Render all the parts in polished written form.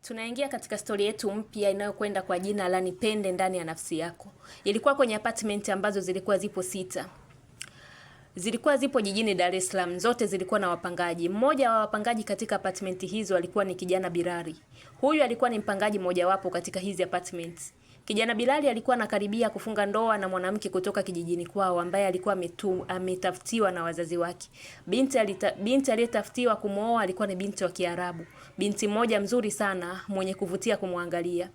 Tunaingia katika stori yetu mpya inayokwenda kwa jina la Nipende Ndani ya Nafsi Yako. Ilikuwa kwenye apartment ambazo zilikuwa zipo 6. Zilikuwa zipo jijini Dar es Salaam, zote zilikuwa na wapangaji. Mmoja wa wapangaji katika apartment hizo alikuwa ni kijana Bilali. Huyu alikuwa ni mpangaji mmoja wapo katika hizi apartments. Kijana Bilali alikuwa anakaribia kufunga ndoa na mwanamke kutoka kijijini kwao ambaye alikuwa ametafutiwa na wazazi wake. Binti aliyetafutiwa kumooa alikuwa ni binti wa Kiarabu. Binti mmoja mzuri sana mwenye kuvutia kumwangalia.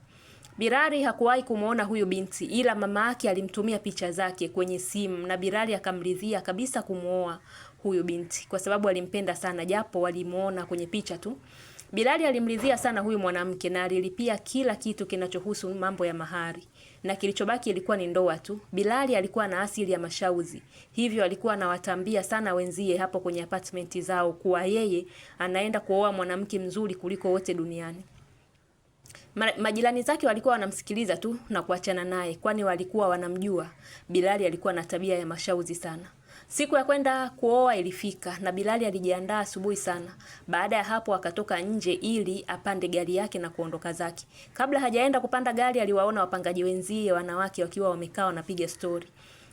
Bilali hakuwahi kumuona huyu binti, ila mama yake alimtumia picha zake kwenye simu na Bilali akamridhia kabisa kumuoa huyu binti kwa sababu alimpenda sana, japo walimuona kwenye picha tu. Bilali alimridhia sana huyu mwanamke na alilipia kila kitu kinachohusu mambo ya mahari, na kilichobaki ilikuwa ni ndoa tu. Bilali alikuwa na asili ya mashauzi, hivyo alikuwa anawatambia sana wenzie hapo kwenye apartment zao kuwa yeye anaenda kuoa mwanamke mzuri kuliko wote duniani. Majirani zake walikuwa wanamsikiliza tu na kuachana naye, kwani walikuwa wanamjua Bilali alikuwa na tabia ya mashauzi sana. Siku ya kwenda kuoa ilifika na Bilali alijiandaa asubuhi sana. Baada ya hapo akatoka nje ili apande gari yake na kuondoka zake. Kabla hajaenda kupanda gari aliwaona wapangaji wenzie wanawake wakiwa wamekaa wanapiga story.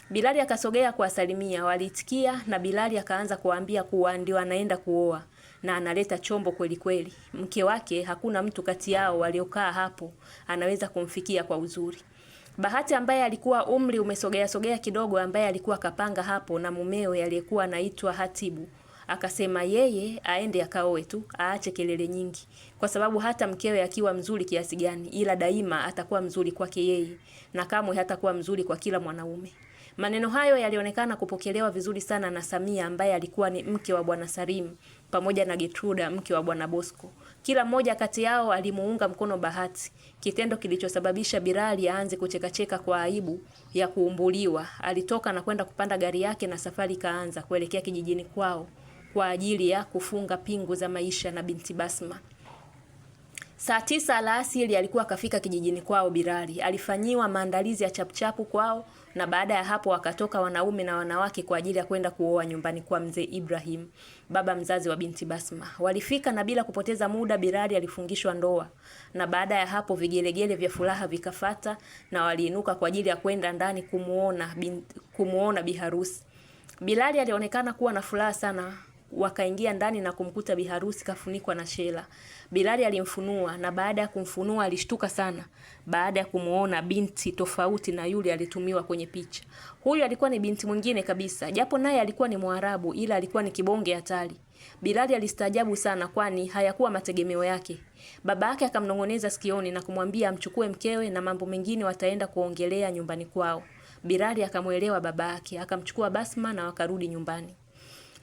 Bilali akasogea kuwasalimia, waliitikia na Bilali akaanza kuwaambia kuwa ndio anaenda kuoa na analeta chombo kweli kweli. Mke wake hakuna mtu kati yao waliokaa hapo anaweza kumfikia kwa uzuri. Bahati ambaye alikuwa umri umesogea kidogo, ambaye alikuwa kapanga hapo na mumewe aliyekuwa anaitwa Hatibu, akasema yeye aende akaoe tu, aache kelele nyingi, kwa sababu hata mkewe akiwa mzuri kiasi gani, ila daima atakuwa mzuri kwake yeye na kamwe hatakuwa mzuri kwa kila mwanaume. Maneno hayo yalionekana kupokelewa vizuri sana na Samia ambaye alikuwa ni mke wa Bwana Salim pamoja na Getruda mke wa Bwana Bosco. Kila mmoja kati yao alimuunga mkono Bahati, kitendo kilichosababisha Bilali aanze kuchekacheka kwa aibu ya kuumbuliwa. Alitoka na kwenda kupanda gari yake na safari kaanza kuelekea kijijini kwao kwa ajili ya kufunga pingu za maisha na binti Basma. Saa 9 alasiri alikuwa kafika kijijini kwao Bilali. Alifanyiwa maandalizi ya chapchapu kwao na baada ya hapo wakatoka wanaume na wanawake kwa ajili ya kwenda kuoa nyumbani kwa mzee Ibrahim, baba mzazi wa binti Basma. Walifika na bila kupoteza muda Bilali alifungishwa ndoa. Na baada ya hapo vigelegele vya furaha vikafata na waliinuka kwa ajili ya kwenda ndani kumuona biharusi. Bilali alionekana kuwa na furaha sana. Wakaingia ndani na kumkuta biharusi kafunikwa na shela. Bilali alimfunua na baada ya kumfunua alishtuka sana baada ya kumuona binti tofauti na yule alitumiwa kwenye picha. Huyu alikuwa ni binti mwingine kabisa, japo naye alikuwa ni Mwarabu ila alikuwa ni kibonge hatari. Bilali alistaajabu sana kwani hayakuwa mategemeo yake. Baba yake akamnong'oneza sikioni na kumwambia amchukue mkewe na mambo mengine wataenda kuongelea nyumbani kwao. Bilali akamuelewa baba yake, akamchukua Basma na wakarudi nyumbani.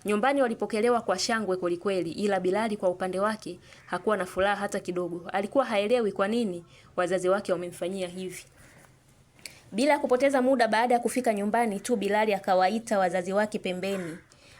Nyumbani walipokelewa kwa shangwe kwelikweli, ila Bilali kwa upande wake hakuwa na furaha hata kidogo. Alikuwa haelewi kwa nini wazazi wake wamemfanyia hivi. Bila kupoteza muda, baada ya kufika nyumbani tu Bilali akawaita wazazi wake pembeni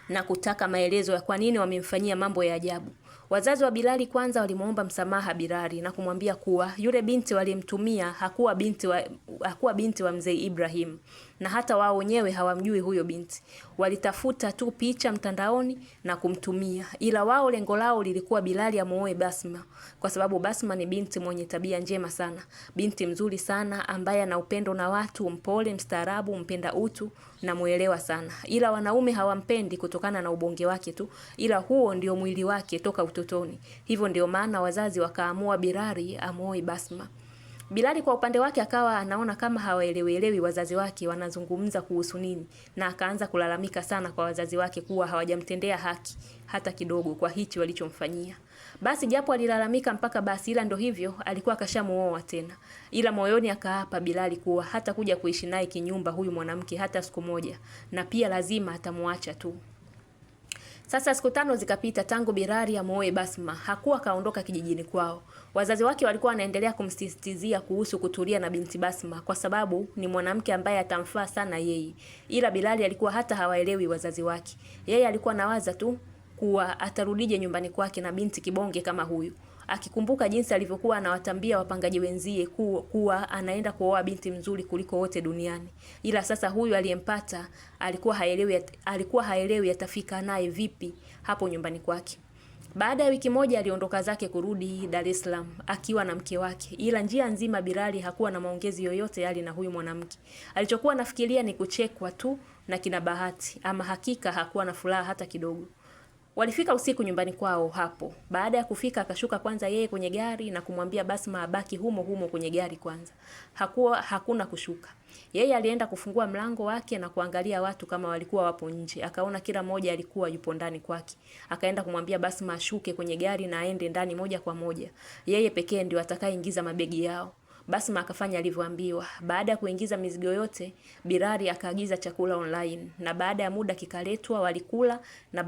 na kutaka maelezo ya kwa nini wamemfanyia mambo ya ajabu. Wazazi wa Bilali kwanza walimuomba msamaha Bilali na kumwambia kuwa yule binti walimtumia hakuwa binti wa mzee Ibrahim na hata wao wenyewe hawamjui huyo binti. Walitafuta tu picha mtandaoni na kumtumia, ila wao lengo lao lilikuwa Bilali amuoe Basma kwa sababu Basma ni binti mwenye tabia njema sana, binti mzuri sana ambaye ana upendo na watu, mpole, mstaarabu, mpenda utu na muelewa sana. Ila wanaume hawampendi kutokana na ubonge wake tu, ila huo ndio mwili wake toka utotoni. Hivyo ndio maana wazazi wakaamua Bilali amuoe Basma. Bilali kwa upande wake akawa anaona kama hawaelewi wazazi wake wanazungumza kuhusu nini, na akaanza kulalamika sana kwa wazazi wake kuwa hawajamtendea haki hata kidogo kwa hichi walichomfanyia. Basi japo alilalamika mpaka basi, ila ndo hivyo alikuwa kashamuoa tena. Ila moyoni akaapa Bilali kuwa hata kuja kuishi naye kinyumba huyu mwanamke hata siku moja, na pia lazima atamuacha tu. Sasa siku 5 zikapita tangu Bilali amuoe Basma. Hakuwa kaondoka kijijini kwao. Wazazi wake walikuwa wanaendelea kumsisitizia kuhusu kutulia na binti Basma kwa sababu ni mwanamke ambaye atamfaa sana yeye. Ila Bilali alikuwa hata hawaelewi wazazi wake. Yeye alikuwa nawaza tu kuwa atarudije nyumbani kwake na binti kibonge kama huyu. Akikumbuka jinsi alivyokuwa anawatambia wapangaji wenzie kuwa anaenda kuoa binti mzuri kuliko wote duniani. Ila sasa huyu aliyempata alikuwa haelewi atafika naye vipi hapo nyumbani kwake. Baada ya wiki moja aliondoka zake kurudi Dar es Salaam akiwa na mke wake, ila njia nzima Bilali hakuwa na maongezi yoyote yale na huyu mwanamke. Alichokuwa nafikiria ni kuchekwa tu na kina Bahati, ama hakika hakuwa na furaha hata kidogo. Walifika usiku nyumbani kwao hapo. Baada ya kufika akashuka kwanza yeye kwenye gari na kumwambia Basma abaki humo humo kwenye gari kwanza. Hakuna kushuka. Yeye alienda kufungua mlango wake na kuangalia watu kama walikuwa wapo nje. Akaona kila mmoja alikuwa yupo ndani kwake. Akaenda kumwambia Basma ashuke kwenye gari na aende ndani moja kwa moja. Yeye pekee ndio atakayeingiza mabegi yao. Basma akafanya alivyoambiwa. Baada ya kuingiza mizigo yote, Bilali akaagiza chakula online na baada ya muda kikaletwa, walikula na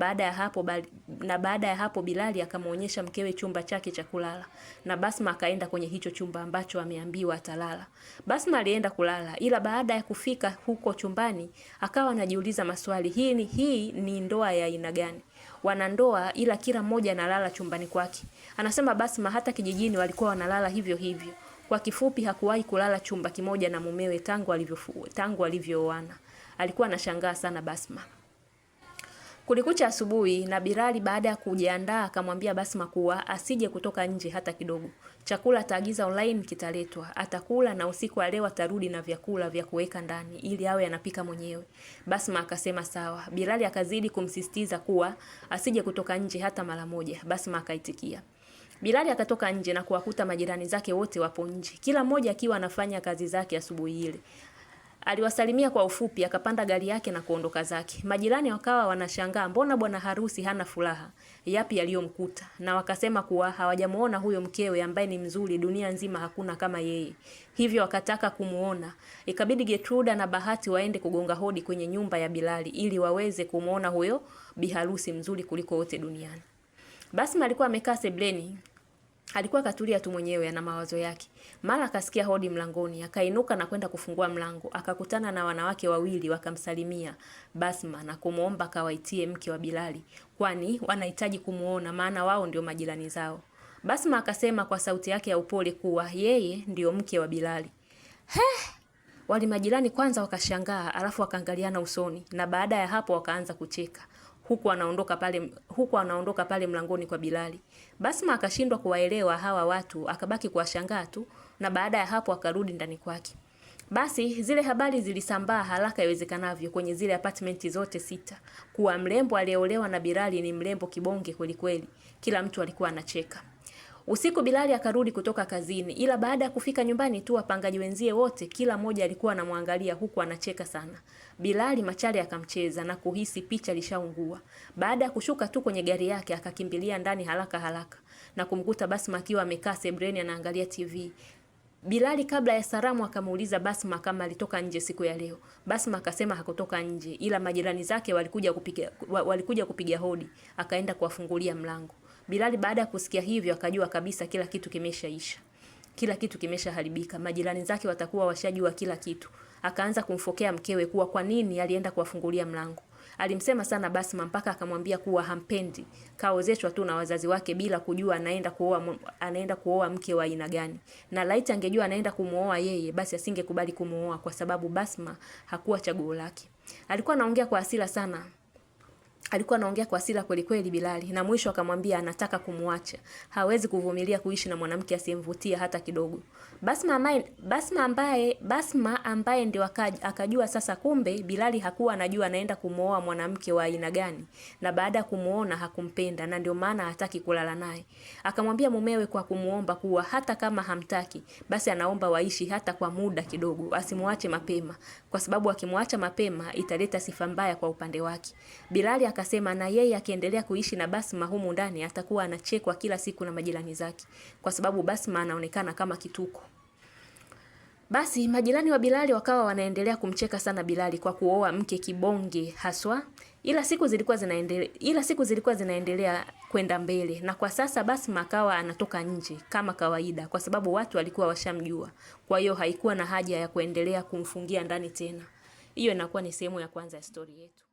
baada ya hapo Bilali akamuonyesha mkewe chumba chake cha kulala na Basma akaenda kwenye hicho chumba ambacho ameambiwa atalala. Basma alienda kulala, ila baada ya kufika huko chumbani akawa anajiuliza maswali, hii ni ndoa ya aina gani? Wanandoa ila kila mmoja analala chumbani kwake. Anasema Basma hata kijijini walikuwa wanalala hivyo hivyo. Kwa kifupi hakuwahi kulala chumba kimoja na mumewe tangu alivyooana. Alikuwa anashangaa sana Basma. Kulikucha asubuhi na Bilali baada ya kujiandaa akamwambia Basma kuwa asije kutoka nje hata kidogo. Chakula ataagiza online kitaletwa. Atakula na usiku wa leo atarudi na vyakula vya kuweka ndani ili awe anapika mwenyewe. Basma akasema sawa. Bilali akazidi kumsisitiza kuwa asije kutoka nje hata mara moja. Basma akaitikia. Bilali akatoka nje na kuwakuta majirani zake wote wapo nje. Kila mmoja akiwa anafanya kazi zake asubuhi ile. Aliwasalimia kwa ufupi akapanda gari yake na kuondoka zake. Majirani wakawa wanashangaa mbona bwana harusi hana furaha? Yapi yaliyomkuta? Na wakasema kuwa hawajamuona huyo mkewe ambaye ni mzuri dunia nzima hakuna kama yeye. Hivyo wakataka kumuona. Ikabidi Getruda na Bahati waende kugonga hodi kwenye nyumba ya Bilali ili waweze kumuona huyo biharusi mzuri kuliko wote duniani. Basma alikuwa amekaa sebleni. Alikuwa katulia tu mwenyewe ana mawazo yake. Mara akasikia hodi mlangoni, akainuka na kwenda kufungua mlango. Akakutana na wanawake wawili wakamsalimia Basma na kumuomba kawaitie mke wa Bilali, kwani wanahitaji kumuona maana wao ndio majirani zao. Basma akasema kwa sauti yake ya upole kuwa yeye ndio mke wa Bilali. Wale majirani kwanza wakashangaa, alafu wakaangaliana usoni na baada ya hapo wakaanza kucheka. Huku anaondoka pale mlangoni kwa Bilali. Basma akashindwa kuwaelewa hawa watu, akabaki kuwashangaa tu na baada ya hapo akarudi ndani kwake. Basi zile habari zilisambaa haraka iwezekanavyo kwenye zile apartmenti zote 6 kuwa mrembo aliyeolewa na Bilali ni mrembo kibonge kweli kweli. Kila mtu alikuwa anacheka. Usiku Bilali akarudi kutoka kazini, ila baada ya kufika nyumbani tu wapangaji wenzie wote kila mmoja alikuwa anamwangalia huku anacheka sana. Bilali machale akamcheza na kuhisi picha lishaungua. Baada ya kushuka tu kwenye gari yake akakimbilia ndani haraka na kumkuta Basma akiwa amekaa sebreni anaangalia TV. Bilali kabla ya salamu akamuuliza Basma kama alitoka nje siku ya leo. Basma akasema hakutoka nje ila majirani zake walikuja kupiga hodi. Akaenda kuwafungulia mlango. Bilali baada ya kusikia hivyo akajua kabisa kila kitu kimeshaisha. Kila kitu kimeshaharibika. Majirani zake watakuwa washajua kila kitu. Akaanza kumfokea mkewe kuwa kwa nini alienda kuwafungulia mlango. Alimsema sana Basma mpaka akamwambia kuwa hampendi. Kaozeshwa tu na wazazi wake bila kujua anaenda kuoa mke wa aina gani. Na laiti angejua anaenda kumuoa yeye basi asingekubali kumuoa kwa sababu Basma hakuwa chaguo lake. Alikuwa anaongea kwa hasira sana. Alikuwa anaongea kwa hasira kweli kweli Bilali na mwisho akamwambia anataka kumuacha. Hawezi kuvumilia kuishi na mwanamke asiyemvutia hata kidogo. Basma ambaye ndio akajua sasa kumbe Bilali hakuwa anajua anaenda kumuoa mwanamke wa aina gani na baada ya kumuona hakumpenda na ndio maana hataki kulala naye. Akamwambia mumewe kwa kumuomba kuwa hata kama hamtaki basi anaomba waishi hata kwa muda kidogo, asimuache mapema kwa sababu akimwacha mapema italeta sifa mbaya kwa upande wake. Bilali akasema na yeye akiendelea kuishi na Basma humu ndani atakuwa anachekwa kila siku na majirani zake kwa sababu Basma anaonekana kama kituko. Basi majirani wa Bilali wakawa wanaendelea kumcheka sana Bilali kwa kuoa mke kibonge haswa, ila siku zilikuwa zinaendelea kwenda mbele na kwa sasa Basma akawa anatoka nje kama kawaida kwa sababu watu walikuwa washamjua. Kwa hiyo haikuwa na haja ya kuendelea kumfungia ndani tena. Hiyo inakuwa ni sehemu ya kwanza ya story yetu.